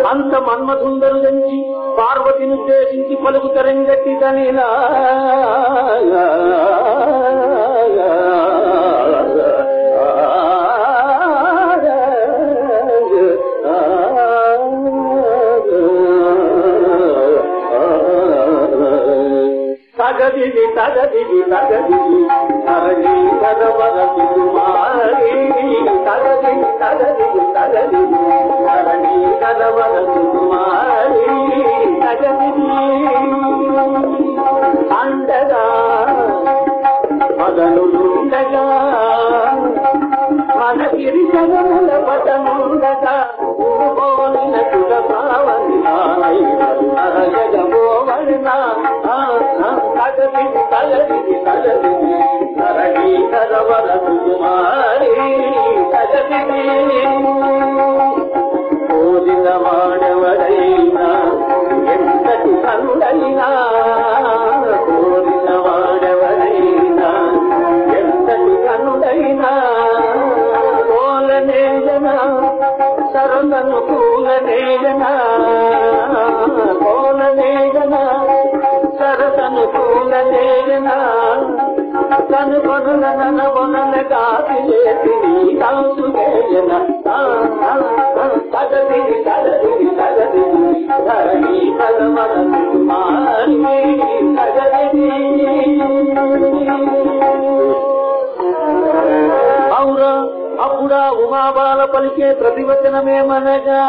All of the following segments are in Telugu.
అంత మన్మసుందరు గంచి పార్వతిని ఉద్దేశించి పలుకుతరంగట్టిదనిలా తగదిది తగదిది తగదిది తరలి తగవరసి కుమారి తగదిది తగదిది తగదిది తరలి తగవరసి కుమారి తగదిది అండగా మదనులుండగా మన గిరిజనుల పదముండగా పోలిన కుల భావన జగమోవన తగదిది తగదిది తగదిది తరలి తగవరసి కుమారి తగదిది కోరిన వాడెవడైనా ఎంతటి కందైనా కోరిన వాడెవడైనా ఎంతటి కందైనా కోలనేజన సరళను కూలనేజన కోలనేజన సరసను కూలనేజన తను కొనుల నన కొనల కాకి చేసి తాసుకేజన తగదిది తగదిది తగదిది ధరణి తగమరసి కుమారి తగదిది అవురా అప్పుడా ఉమాబాల పలికే ప్రతివచనమేమనగా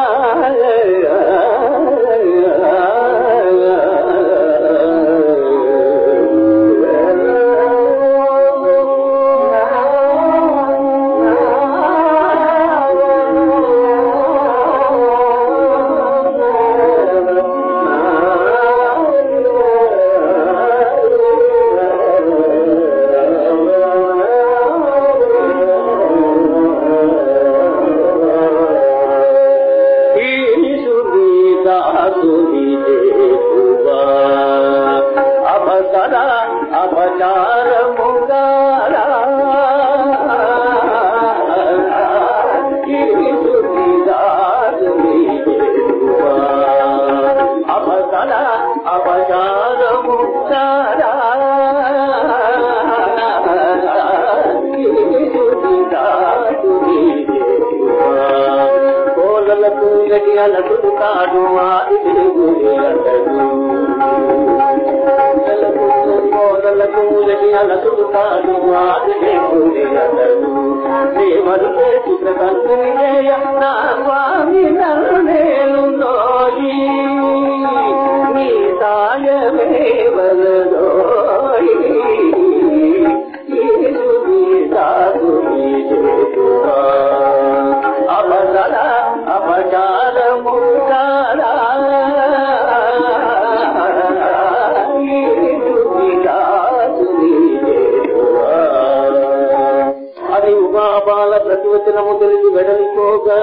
ప్రతివచనము తెలిసి వెడలిపోగా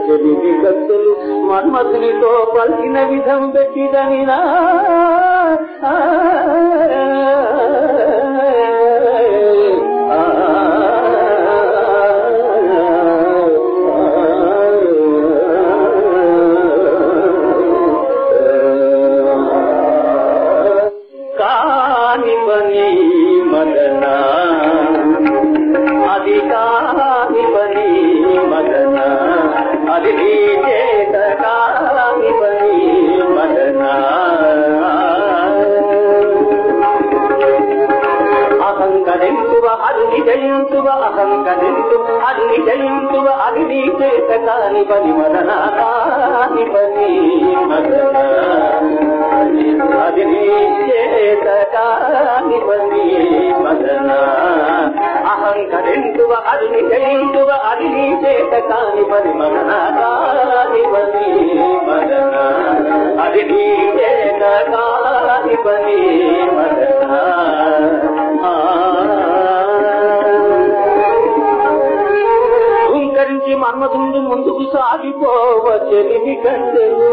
చెలికి కత్తులు మన్మథునితో పలికిన విధం పెట్టిదనినా కాని పని మదన అది కాని పని మదన అది నీ చేత కాని పని మదన అహంకరించువ అది జయించువ అహంకరించువ అది జయించువ అది నీ చేత కాని పని మదన కాని పని మదన అది నీ చేత కాని పని మదన అహంకరించువ అది జయించువ అది నీ చేత కాని పని మదన కాని పని మదన అది నీ చేత కాని పని మదన హుంకరించి మన్మథుడు ముందుకు సాగిపోవ చెలిమి కండెను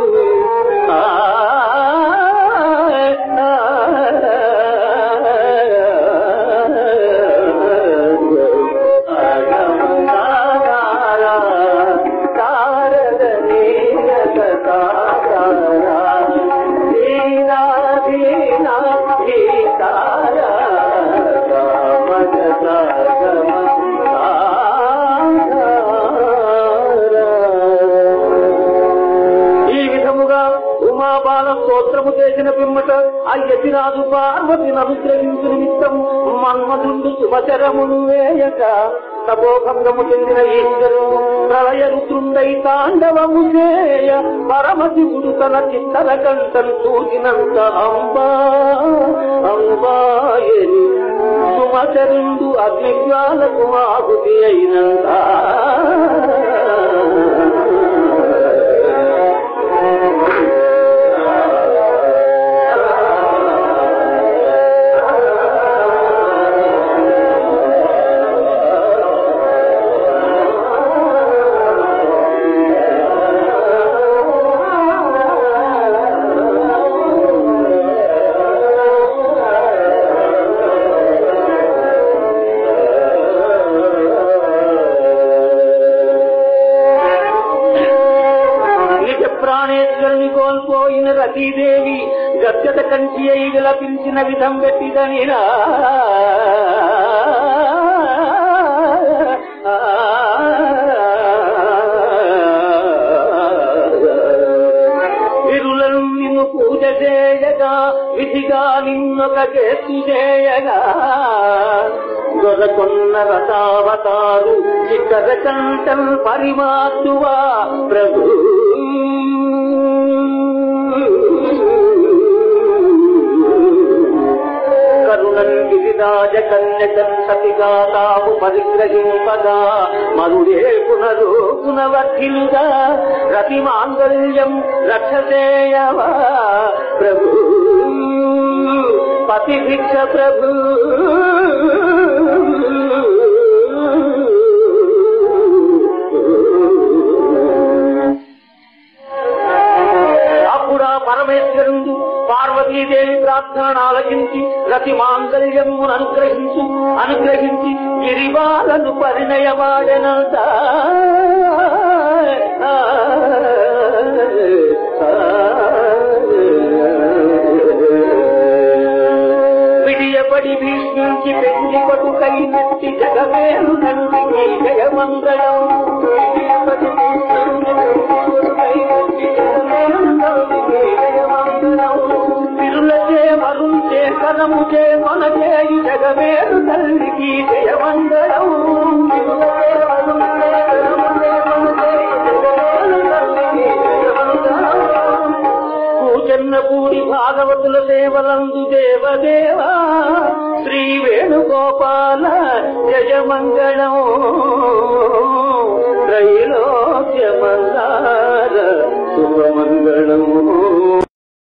స్తోత్రము చేసిన పిమ్మట ఆ యతిరాజు పార్వతిని అనుగ్రహించు నిమిత్తం మన్మధుండు శుభచరమును వేయక తపోభంగము చెందిన ఈశ్వరుడు ప్రళయ రుద్రుండై తాండవము చేయ పరమశివుడు తన చిత్తర కంఠను చూసినంత అంబా అంబాయని సుమచరుండు అగ్నిజ్వాలకు ఆహుతి అయినంత కోల్పోయిన రతీదేవి గద్గత కంచి అయి విలపించిన విధం పెట్టిదనిరా విరులను నిన్ను పూజ చేయగా విధిగా నిన్నొక చేస్తు చేయగా దొరకొన్న రసావతారు చిత్తర కంఠం పరిమాతువా ప్రభు గిరిరాజ కన్యకన్ సతిగా తాము పరిగ్రహింపగా మరుడే పునవర్ధిలుగా రతి మాంగళ్యం రక్షసేయవా ప్రభు పతి భిక్ష ప్రభు పరమేశ్వరుడు పార్వతీదేవి ప్రార్థన ఆలకించి రతి మాంగళ్యమును అనుగ్రహించి గిరిబాలను పరిణయమాడనంత విడియపడి భీష్మించి పెంచి కొట్టుకై నెట్టి జగమేలు నందికి జయమంగళం విరులచే వరుంచే కనముచే మనచే జగమేరు తల్లికి జయమంగళం పూజన్నపూడి భాగవతుల సేవలందు దేవదేవా శ్రీ వేణుగోపాల జయమంగళం